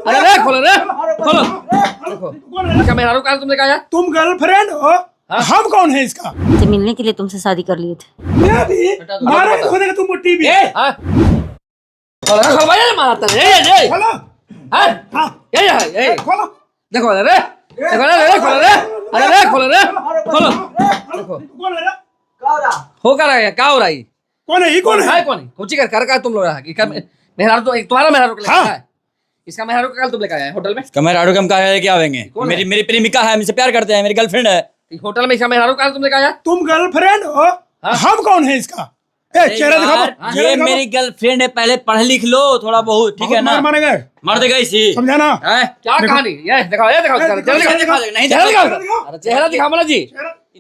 अरे रे खोलो रे, खोलो। देखो क्या मेहरारू का तुमने कहा यार? तुम गर्लफ्रेंड हो? हम कौन है इसका? से मिलने के लिए तुमसे शादी कर लिए थे। मैं भी मारा खोने का तुम मुट्ठी भी हाँ? खोलो रे, खोलो भाई मारता है ये खोलो। हाँ हाँ ये खोलो। देखो अरे देखो रे खोलो रे, अरे रे खोलो रे, खोलो। देखो कौन है? हो क्या रहा है, क्या हो रहा है? कौन है? ये कौन है? कौन है? कुछ कर का तुम लोग रहा कि मेहरारू तो तुम्हारा मेहरारू को लेकर हाँ। आया है। इसका मेहरारू का तुम लेकर आया है होटल में? कमेराडो हम कहा है क्या आवेंगे? कौन है? मेरी प्रेमिका है, हमसे प्यार करते हैं, मेरी गर्लफ्रेंड है। होटल में इसका मेहरारू का तुम लेकर आया? तुम गर्लफ्रेंड हो? हाँ। हम कौन है इसका? ए चेहरा दिखाओ। यार, चेहरा ये दिखाओ। मेरी गर्लफ्रेंड है, पहले पढ़ लिख लो थोड़ा बहुत, ठीक है बहुत ना? मार मारेंगे, मार देगा इसी। समझा ना? हैं? क्या कहानी? ये दिखाओ चेहरा दिखाओ, नहीं चेहरा दिखा- दिखाओ, अरे चेहरा दिखाओ मला जी,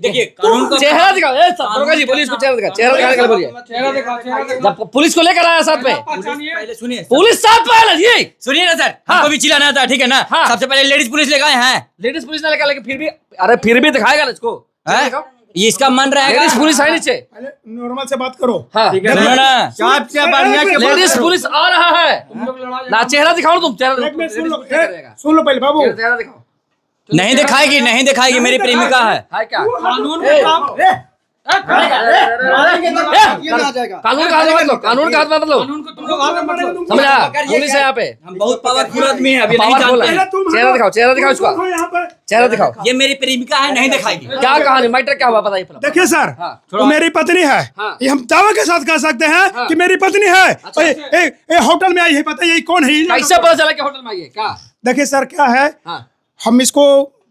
देखिए कानून को चेहरा दिखाओ। दरोगा जी बोलिए इसको चेहरा दिखाओ, चेहरा दिखाने के लिए बोलिए। जब पुलिस को लेकर आया साथ में, पहले सुनिए, पुलिस साथ में आया जी। सुनिए ना सर, हमको भी चिल्लाना था, ठीक है ना? हाँ। सबसे पहले लेडीज पुलिस लेकर आए हैं। लेडीज पुलिस ने लेकर, लेकिन फिर भी, अरे फिर भी दिखाएगा ना इसको। चेहरा हैं? दिखाओ। ये इसका मन रहेगा। लेडीज पुलिस है नीचे। पहले नॉर्मल से बात करो। हाँ सुनो ना, लेडीज पुलिस आ रहा है ना, चेहरा दिखाओ तुम, चेहरा एक मिनट सुन लो। लेडीज पुलिस क्या करेगा? सुन लो पहले बाबू। चेहरा दिखाओ। नहीं दिखाएगी, नहीं दिखाएगी, मेरी प्रेमिका है। है क्या? कानून ए, कानून कानून का हाथ मत लो, कानून का हाथ मत लो, समझा? पुलिस है यहाँ पे, हम बहुत पावरफुल आदमी है, अभी नहीं पावरफुल जानते है। हैं। चेहरा दिखाओ, चेहरा दिखाओ इसका, यहाँ पर चेहरा दिखाओ। ये मेरी प्रेमिका है, नहीं दिखाएगी। क्या कहानी, मैटर क्या हुआ बताइए पहले। देखिए सर, हाँ। वो मेरी पत्नी है। हाँ। ये हम दावा के साथ कह सकते हैं कि मेरी पत्नी है। अच्छा। और ये होटल में आई है, बताइए ये कौन है? ये कैसे पता चला कि होटल में आई है? क्या? देखिए सर क्या है, हाँ हम इसको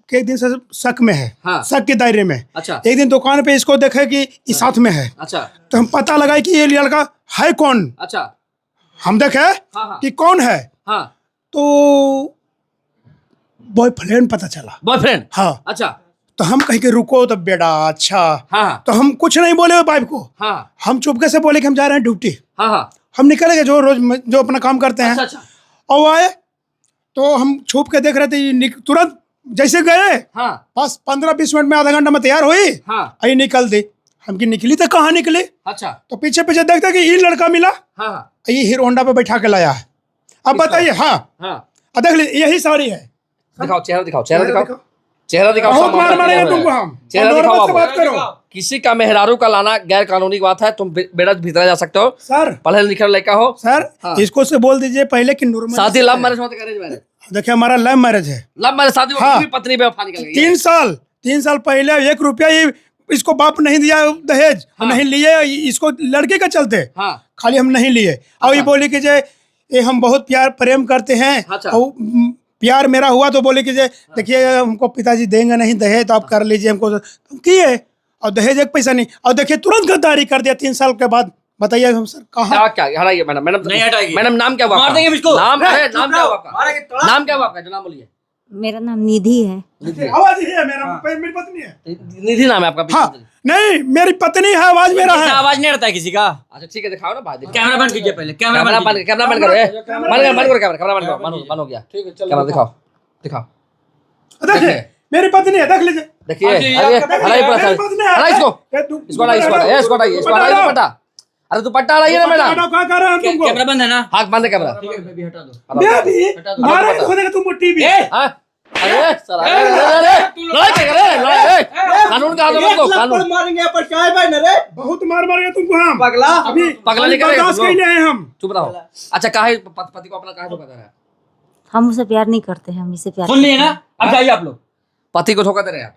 एक दिन से शक में है, हाँ। शक के दायरे में। अच्छा एक दिन दुकान पे इसको देखे कि ये साथ में है, अच्छा तो हम पता लगाए कि ये लड़का है कौन। अच्छा हम देखे हाँ। कि कौन है, हाँ तो बॉयफ्रेंड पता चला। बॉयफ्रेंड। हाँ, अच्छा तो हम कहे कि रुको तो बेटा, अच्छा। हाँ तो हम कुछ नहीं बोले वाइफ को, हाँ हम चुपके से बोले कि हम जा रहे हैं ड्यूटी। हाँ हाँ हम निकल गए जो रोज जो अपना काम करते हैं। अच्छा अच्छा और वो आए तो हम छुप के देख रहे थे, ये तुरंत जैसे गए हाँ बस 15-20 मिनट में, आधा घंटा में तैयार हुई, हाँ आई निकल दी। हम की निकली तो कहाँ निकली, अच्छा तो पीछे पीछे देखते कि ये लड़का मिला, हाँ हाँ ये हीरो होंडा पे बैठा के लाया है। अब किसका? बताइए। हाँ, हाँ अब देख लीजिए यही साड़ी है। दिखाओ चेहरा, दिखाओ चेहरा, दिखाओ चेहरा, दिखाओ। बहुत सब मार मामला मारेंगे क्लियर हो तुमको जाएगा। हम। चेहरा नॉर्मल दिखाओ से आप। बात करो। किसी का मेहरारू का लाना गैर कानूनी बात है, तुम बेटा भीतर जा सकते हो, सर पढ़े लिखे लड़का हो। सर हाँ। इसको से बोल दीजिए पहले कि नॉर्मल शादी लव मैरिज होते अरेंज मैरिज? देखिए हमारा लव मैरिज है। लव मैरिज शादी हाँ। होती, पत्नी बेवफा निकल गई। 3 साल पहले 1 रुपया ये इसको बाप नहीं दिया दहेज। हाँ। नहीं लिए इसको लड़के के चलते, हाँ खाली हम नहीं लिए। और ये अच्छा। बोली कि जे ये हम बहुत प्यार प्रेम करते हैं। अच्छा। और प्यार मेरा हुआ तो बोले कि जे देखिए हमको पिताजी देंगे नहीं दहेज, तो आप कर लीजिए हमको। तो किए, और दहेज एक पैसा नहीं। और देखिए तुरंत गद्दारी कर दिया 3 साल के बाद। बताइए हम सर कहाँ? क्या हटाइए मैडम, मैडम नहीं हटाएगी। मैडम नाम क्या हुआ मार आपका? देंगे इसको। नाम है, नाम क्या हुआ आपका? नाम क्या हुआ आपका, जो नाम बोलिए। मेरा नाम निधि है। आवाज ही है मेरा, मेरी पत्नी है। निधि नाम है आपका? हाँ, नहीं मेरी पत्नी है, आवाज मेरा इसका है। आवाज नहीं रहता है किसी का। अच्छा ठीक है, दिखाओ ना भाई। कैमरा बंद कीजिए पहले, कैमरा कैमरा बंद बंद, कीजिए। कैमरा बंद करो, बंद करो कैमरा, कैमरा बंद करो, बंद हो गया। कैमरा दिखाओ, दिखाओ, देखिए मेरी पत्नी है, देख लीजिए। देखिए। अरे हटाइए पूरा सारा, हटाइए इसको, इसको हटाइए, इसको हटाइए, इसको हटाइए, इसको हटाइए दुपट्टा। अरे दुपट्टा हटाइए ना मैडम। क्या कर रहे हैं तुमको? कैमरा बंद है ना? हाथ बंद है कैमरा। मैं भी मारा खोने का तुम मुट्ठी भी। हाँ? अरे सर, अरे लड़ाई क्या कर रहे हैं? लड़ाई, कानून का हाथ मत लो, कानून। मारेंगे पर चाय भाई न रे बहुत मार मारेंगे तुमको हम। पगला। अभी पगला नहीं करेगा बर्दाश्त तुम लोग। नहीं है हम। चुप रहो। अच्छा काहे पति को अपना काहे धोखा दे रहा है? हम उसे प्यार नहीं करते हैं, हम इसे प्यार सुन लिए ना? अब जाइए आप लोग। पति को धोखा दे रहे हैं आप?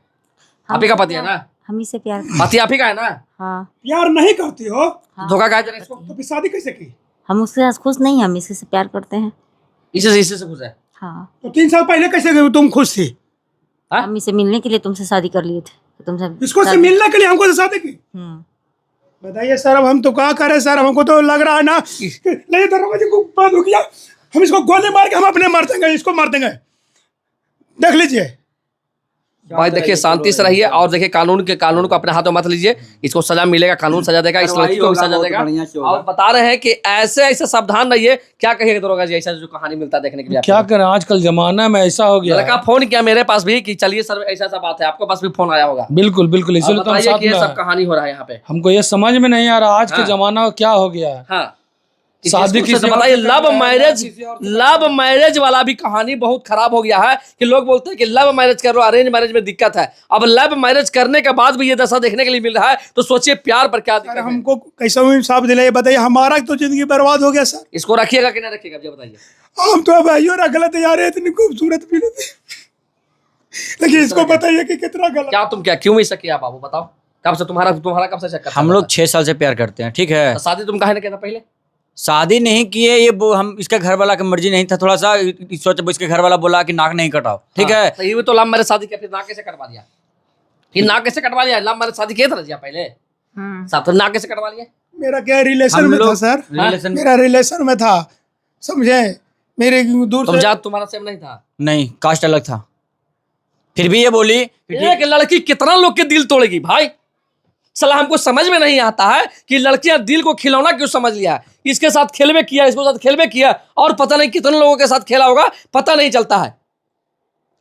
आप ही का पति है ना? हम इसे प्यार पति आप ही का है ना? हाँ, प्यार नहीं करती हो धोखा काहे दे रहे हैं इसको? तो फिर शादी कैसे की? हम उसके साथ खुश नहीं, हम इसी से प्यार करते हैं। इसे से खुश है? हाँ, तो 3 साल पहले कैसे गई तुम खुश थी? हाँ? हम इसे मिलने के लिए तुमसे शादी कर लिए थे, तो तुमसे इसको से मिलने के लिए हमको से शादी की? बताइए सर, अब हम तो क्या करें सर, हमको तो लग रहा है ना नहीं दरोगा जी को बंद हो गया, हम इसको गोली मार के हम अपने मार देंगे, इसको मार देंगे। देख लीजिए भाई, देखिए शांति से रहिए और देखिए कानून को अपने हाथों में मत लीजिए। इसको सजा मिलेगा, कानून सजा देगा, इस लड़की को भी सजा देगा। और बता रहे हैं कि ऐसे सावधान रहिए। क्या कहिएगा दरोगा जी, ऐसा जो कहानी मिलता है देखने के लिए? क्या करें, आजकल जमाना में ऐसा हो गया लड़का फोन किया मेरे पास भी कि चलिए सर ऐसा बात है, आपको पास भी फोन आया होगा। बिल्कुल बिल्कुल, अब इसलिए तो हम बताइए साथ कि ये में सब हैं। कहानी हो रहा है यहाँ पे। हमको ये समझ में नहीं आ रहा आज के हाँ। जमाना क्या हो गया है। हाँ शादी किसी किसी और बताइए, से लव मैरिज वाला भी कहानी बहुत खराब हो गया है कि लोग बोलते हैं कि लव मैरिज करो, अरेंज मैरिज में दिक्कत है। अब लव मैरिज करने के बाद भी ये दशा देखने के लिए मिल रहा है, तो सोचिए प्यार पर क्या सर दिक्कत है। हमको कैसा हुई साहब दिलाइए, बताइए हमारा तो जिंदगी बर्बाद हो गया सर। इसको रखिएगा कि नहीं रखिएगा, ये बताइए। हम तो भाइयों ना गलत यार है, इतनी खूबसूरत भी नहीं, लेकिन इसको बताइए कि कितना गलत। क्या तुम क्या क्यों ऐसा किया बाबू, बताओ। कब से तुम्हारा कब से चक्कर हम लोग 6 साल से प्यार करते हैं, ठीक है। तो शादी तुम काहे ना किया था पहले? शादी नहीं किए, ये हम इसका घर वाला की मर्जी नहीं था, थोड़ा सा सोच इसके घर वाला बोला कि नाक नहीं कटाओ, ठीक है। तो ये भी तो लव मैरिज शादी किया, फिर नाक कैसे कटवा दिया? फिर नाक कैसे कटवा लिया? लव मैरिज शादी किया था ना पहले, साथ तो नाक कैसे कटवा लिया? मेरा क्या रिलेशन हम में था लोग सर, रिलेशन मेरा रिलेशन में था, समझे। मेरे दूर तुम से जात तुम्हारा सेम नहीं था? नहीं, कास्ट अलग था। फिर भी ये बोली कि ठीक- एक लड़की कितना लोग के दिल तोड़ेगी भाई। सलाह हमको समझ में नहीं आता है कि लड़कियां दिल को खिलौना क्यों समझ लिया है। इसके साथ खेलवे किया, इसके साथ खेलवे किया, और पता नहीं कितने लोगों के साथ खेला होगा, पता नहीं चलता है।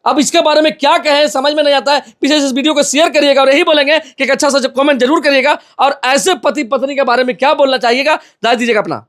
अब इसके बारे में क्या कहें समझ में नहीं आता है। पीछे इस वीडियो को शेयर करिएगा और यही बोलेंगे कि एक अच्छा सा कमेंट जरूर करिएगा, और ऐसे पति पत्नी के बारे में क्या बोलना चाहिएगा राय दीजिएगा अपना।